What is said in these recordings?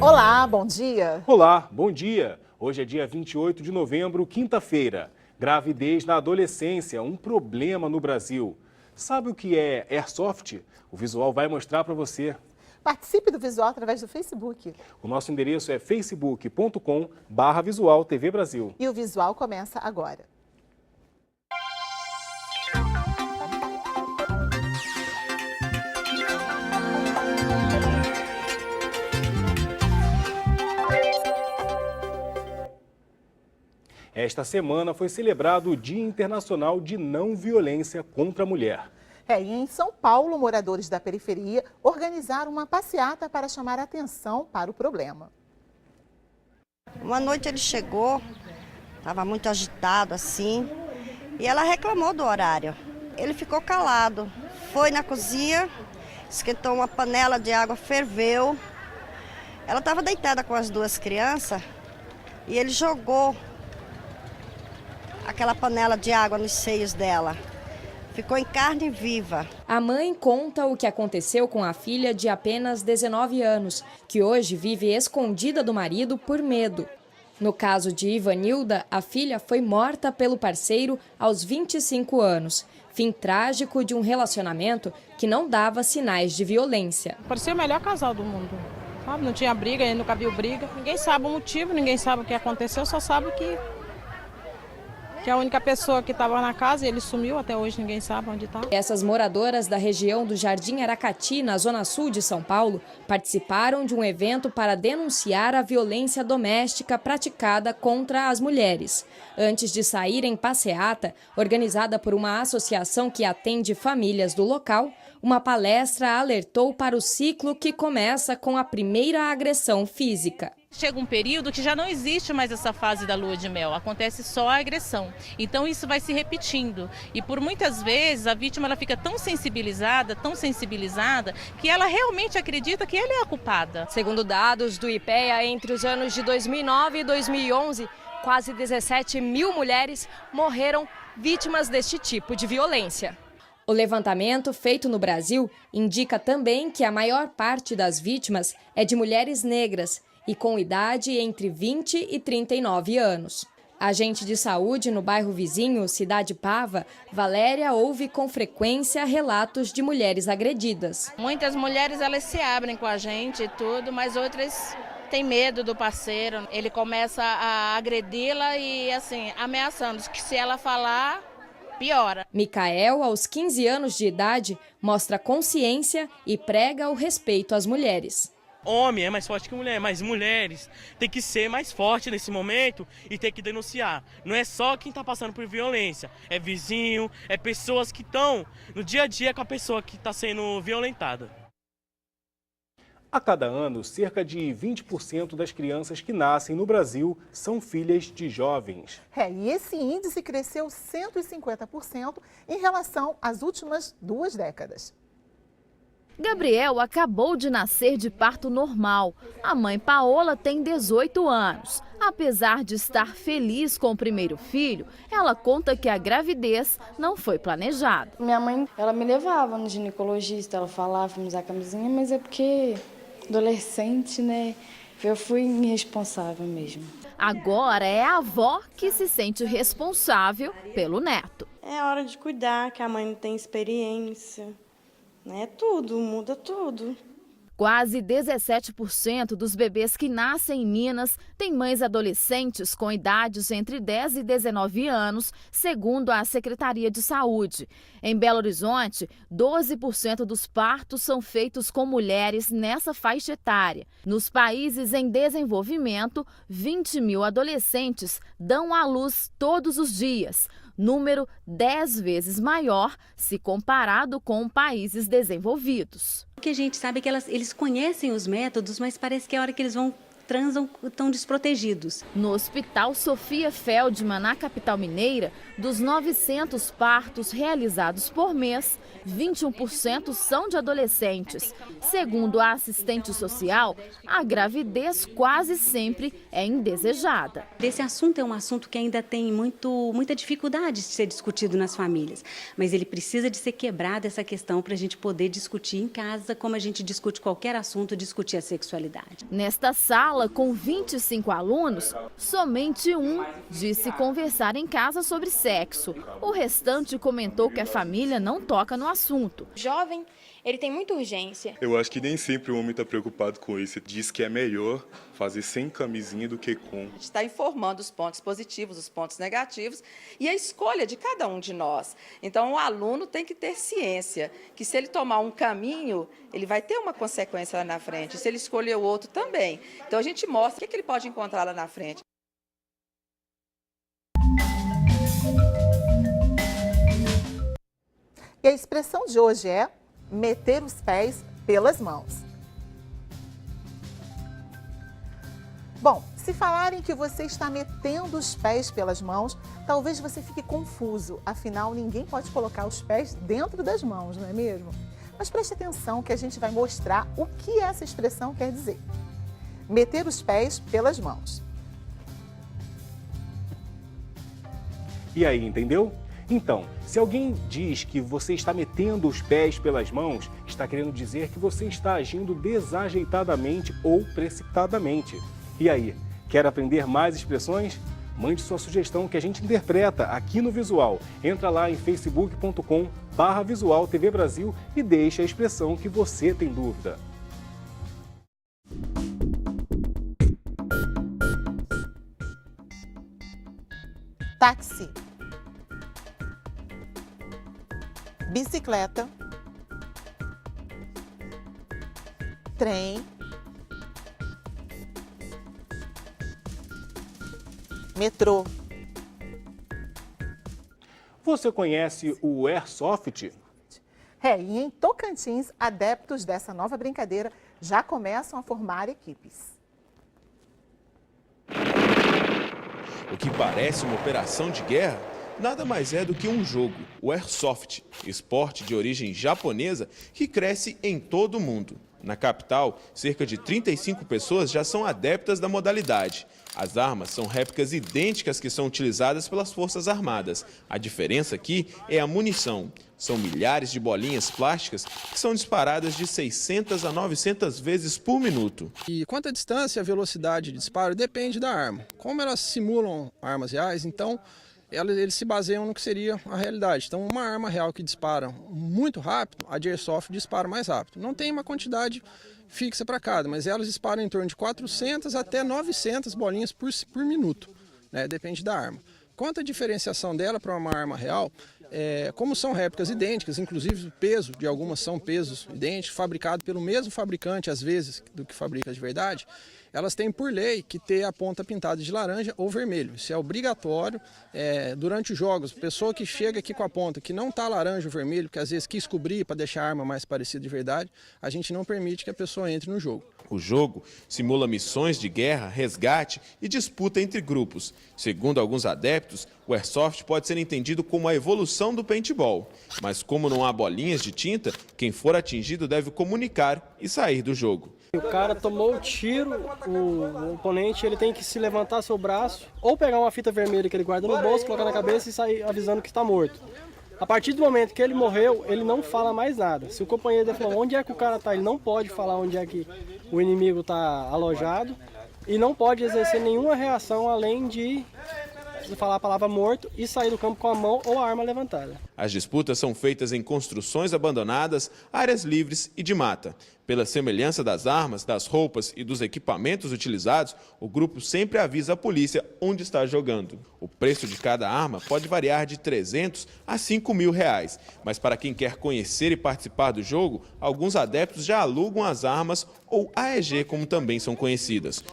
Olá, bom dia. Olá, bom dia. Hoje é dia 28 de novembro, quinta-feira. Gravidez na adolescência, um problema no Brasil. Sabe o que é Airsoft? O visual vai mostrar para você. Participe do Visual através do Facebook. O nosso endereço é facebook.com/Visual TV Brasil. E o Visual começa agora. Esta semana foi celebrado o Dia Internacional de Não Violência contra a Mulher. E em São Paulo, moradores da periferia organizaram uma passeata para chamar atenção para o problema. Uma noite ele chegou, estava muito agitado assim, e ela reclamou do horário. Ele ficou calado, foi na cozinha, esquentou uma panela de água, ferveu. Ela estava deitada com as duas crianças e ele jogou aquela panela de água nos seios dela. Ficou em carne viva. A mãe conta o que aconteceu com a filha de apenas 19 anos, que hoje vive escondida do marido por medo. No caso de Ivanilda, a filha foi morta pelo parceiro aos 25 anos. Fim trágico de um relacionamento que não dava sinais de violência. Parecia o melhor casal do mundo. Sabe? Não tinha briga, nunca viu briga. Ninguém sabe o motivo, ninguém sabe o que aconteceu, só sabe que a única pessoa que estava na casa, ele sumiu, até hoje ninguém sabe onde está. Essas moradoras da região do Jardim Aracati, na zona sul de São Paulo, participaram de um evento para denunciar a violência doméstica praticada contra as mulheres. Antes de sair em passeata, organizada por uma associação que atende famílias do local, uma palestra alertou para o ciclo que começa com a primeira agressão física. Chega um período que já não existe mais essa fase da lua de mel, acontece só a agressão. Então isso vai se repetindo e por muitas vezes a vítima ela fica tão sensibilizada, que ela realmente acredita que ela é a culpada. Segundo dados do IPEA, entre os anos de 2009 e 2011, quase 17 mil mulheres morreram vítimas deste tipo de violência. O levantamento feito no Brasil indica também que a maior parte das vítimas é de mulheres negras e com idade entre 20 e 39 anos. Agente de saúde no bairro vizinho, Cidade Pava, Valéria ouve com frequência relatos de mulheres agredidas. Muitas mulheres elas se abrem com a gente e tudo, mas outras têm medo do parceiro. Ele começa a agredi-la e assim, ameaçando que se ela falar, piora. Micael, aos 15 anos de idade, mostra consciência e prega o respeito às mulheres. Homem é mais forte que mulher, mas mulheres tem que ser mais forte nesse momento e ter que denunciar. Não é só quem está passando por violência, é vizinho, é pessoas que estão no dia a dia com a pessoa que está sendo violentada. A cada ano, cerca de 20% das crianças que nascem no Brasil são filhas de jovens. E esse índice cresceu 150% em relação às últimas 2 décadas. Gabriel acabou de nascer de parto normal. A mãe Paola tem 18 anos. Apesar de estar feliz com o primeiro filho, ela conta que a gravidez não foi planejada. Minha mãe, ela me levava no ginecologista, ela falava para me usar camisinha, mas é porque adolescente, né? Eu fui irresponsável mesmo. Agora é a avó que se sente responsável pelo neto. É hora de cuidar, que a mãe não tem experiência. Tudo, muda tudo. Quase 17% dos bebês que nascem em Minas têm mães adolescentes com idades entre 10 e 19 anos, segundo a Secretaria de Saúde. Em Belo Horizonte, 12% dos partos são feitos com mulheres nessa faixa etária. Nos países em desenvolvimento, 20 mil adolescentes dão à luz todos os dias, número 10 vezes maior se comparado com países desenvolvidos. O que a gente sabe é que eles conhecem os métodos, mas parece que a hora que eles vão transam tão desprotegidos. No Hospital Sofia Feldman, na capital mineira, dos 900 partos realizados por mês, 21% são de adolescentes. Segundo a assistente social, a gravidez quase sempre é indesejada. Esse assunto é um assunto que ainda tem muita dificuldade de ser discutido nas famílias, mas ele precisa de ser quebrado, essa questão, para a gente poder discutir em casa, como a gente discute qualquer assunto, discutir a sexualidade. Nesta sala, com 25 alunos, somente um disse conversar em casa sobre sexo. O restante comentou que a família não toca no assunto. Jovem, ele tem muita urgência. Eu acho que nem sempre o homem está preocupado com isso. Diz que é melhor fazer sem camisinha do que com. A gente está informando os pontos positivos, os pontos negativos e a escolha de cada um de nós. Então, o aluno tem que ter ciência que se ele tomar um caminho, ele vai ter uma consequência lá na frente. Se ele escolher o outro, também. Então, a gente mostra o que ele pode encontrar lá na frente. E a expressão de hoje é meter os pés pelas mãos. Bom, se falarem que você está metendo os pés pelas mãos, talvez você fique confuso. Afinal, ninguém pode colocar os pés dentro das mãos, não é mesmo? Mas preste atenção que a gente vai mostrar o que essa expressão quer dizer. Meter os pés pelas mãos. E aí, entendeu? Então, se alguém diz que você está metendo os pés pelas mãos, está querendo dizer que você está agindo desajeitadamente ou precipitadamente. E aí, quer aprender mais expressões? Mande sua sugestão que a gente interpreta aqui no Visual. Entra lá em facebook.com/Visual TV Brasil e deixe a expressão que você tem dúvida. Táxi. Bicicleta, trem, metrô. Você conhece o Airsoft? E em Tocantins, adeptos dessa nova brincadeira já começam a formar equipes. O que parece uma operação de guerra nada mais é do que um jogo, o Airsoft, esporte de origem japonesa que cresce em todo o mundo. Na capital, cerca de 35 pessoas já são adeptas da modalidade. As armas são réplicas idênticas que são utilizadas pelas Forças Armadas. A diferença aqui é a munição. São milhares de bolinhas plásticas que são disparadas de 600 a 900 vezes por minuto. E quanto à distância e a velocidade de disparo depende da arma. Como elas simulam armas reais, então eles se baseiam no que seria a realidade. Então, uma arma real que dispara muito rápido, a de Airsoft dispara mais rápido. Não tem uma quantidade fixa para cada, mas elas disparam em torno de 400 até 900 bolinhas por minuto, né? Depende da arma. Quanto à diferenciação dela para uma arma real, como são réplicas idênticas, inclusive o peso de algumas são pesos idênticos, fabricado pelo mesmo fabricante, às vezes, do que fabrica de verdade, elas têm por lei que ter a ponta pintada de laranja ou vermelho. Isso é obrigatório durante os jogos. Pessoa que chega aqui com a ponta que não está laranja ou vermelho, que às vezes quis cobrir para deixar a arma mais parecida de verdade, a gente não permite que a pessoa entre no jogo. O jogo simula missões de guerra, resgate e disputa entre grupos. Segundo alguns adeptos, o Airsoft pode ser entendido como a evolução do paintball. Mas como não há bolinhas de tinta, quem for atingido deve comunicar e sair do jogo. O cara tomou o tiro, o oponente ele tem que se levantar seu braço ou pegar uma fita vermelha que ele guarda no bolso, colocar na cabeça e sair avisando que está morto. A partir do momento que ele morreu, ele não fala mais nada. Se o companheiro dele falou onde é que o cara está, ele não pode falar onde é que o inimigo está alojado e não pode exercer nenhuma reação além de falar a palavra morto e sair do campo com a mão ou a arma levantada. As disputas são feitas em construções abandonadas, áreas livres e de mata. Pela semelhança das armas, das roupas e dos equipamentos utilizados, o grupo sempre avisa a polícia onde está jogando. O preço de cada arma pode variar de R$300 a R$5.000, mas para quem quer conhecer e participar do jogo, alguns adeptos já alugam as armas ou AEG, como também são conhecidas.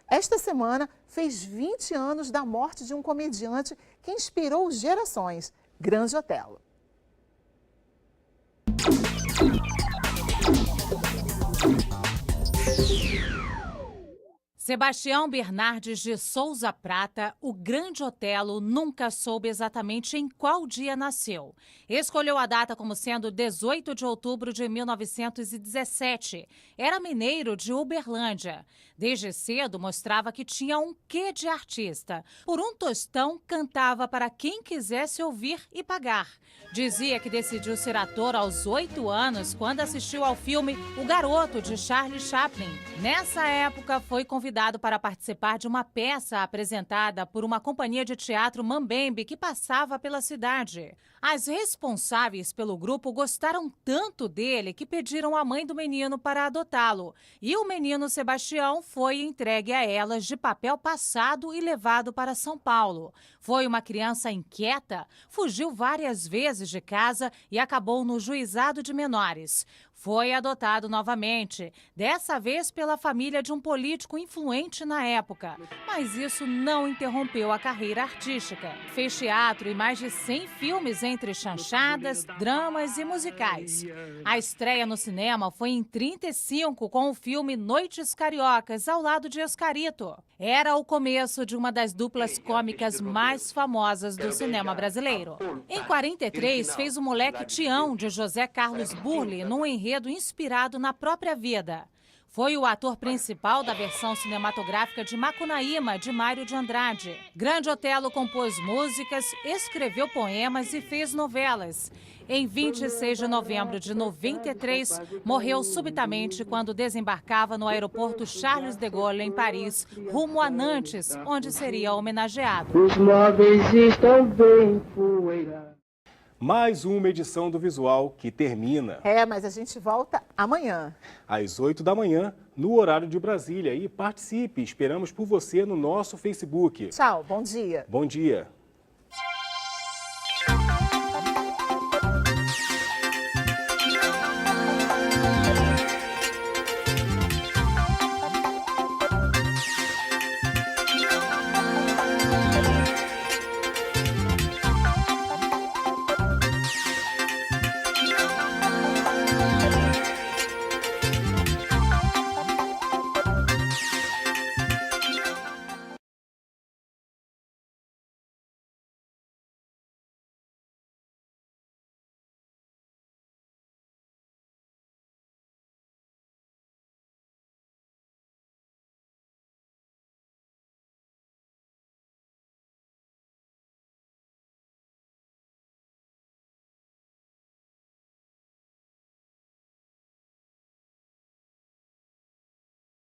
Esta semana fez 20 anos da morte de um comediante que inspirou gerações, Grande Otelo. Sebastião Bernardes de Souza Prata, o grande Otelo, nunca soube exatamente em qual dia nasceu. Escolheu a data como sendo 18 de outubro de 1917. Era mineiro de Uberlândia. Desde cedo mostrava que tinha um quê de artista. Por um tostão, cantava para quem quisesse ouvir e pagar. Dizia que decidiu ser ator aos 8 anos quando assistiu ao filme O Garoto, de Charlie Chaplin. Nessa época, foi convidado para participar de uma peça apresentada por uma companhia de teatro mambembe que passava pela cidade. As responsáveis pelo grupo gostaram tanto dele que pediram à mãe do menino para adotá-lo. E o menino Sebastião foi entregue a elas de papel passado e levado para São Paulo. Foi uma criança inquieta, fugiu várias vezes de casa e acabou no juizado de menores. Foi adotado novamente, dessa vez pela família de um político influente na época. Mas isso não interrompeu a carreira artística. Fez teatro e mais de 100 filmes entre chanchadas, dramas e musicais. A estreia no cinema foi em 1935 com o filme Noites Cariocas, ao lado de Oscarito. Era o começo de uma das duplas cômicas mais famosas do cinema brasileiro. Em 1943, fez o Moleque Tião, de José Carlos Burle, num enredo inspirado na própria vida. Foi o ator principal da versão cinematográfica de Macunaíma, de Mário de Andrade. Grande Otelo compôs músicas, escreveu poemas e fez novelas. Em 26 de novembro de 93, morreu subitamente quando desembarcava no aeroporto Charles de Gaulle, em Paris, rumo a Nantes, onde seria homenageado. Os móveis estão bem empoeirados. Mais uma edição do Visual que termina. Mas a gente volta amanhã. Às 8 da manhã, no horário de Brasília. E participe, esperamos por você no nosso Facebook. Tchau, bom dia. Bom dia.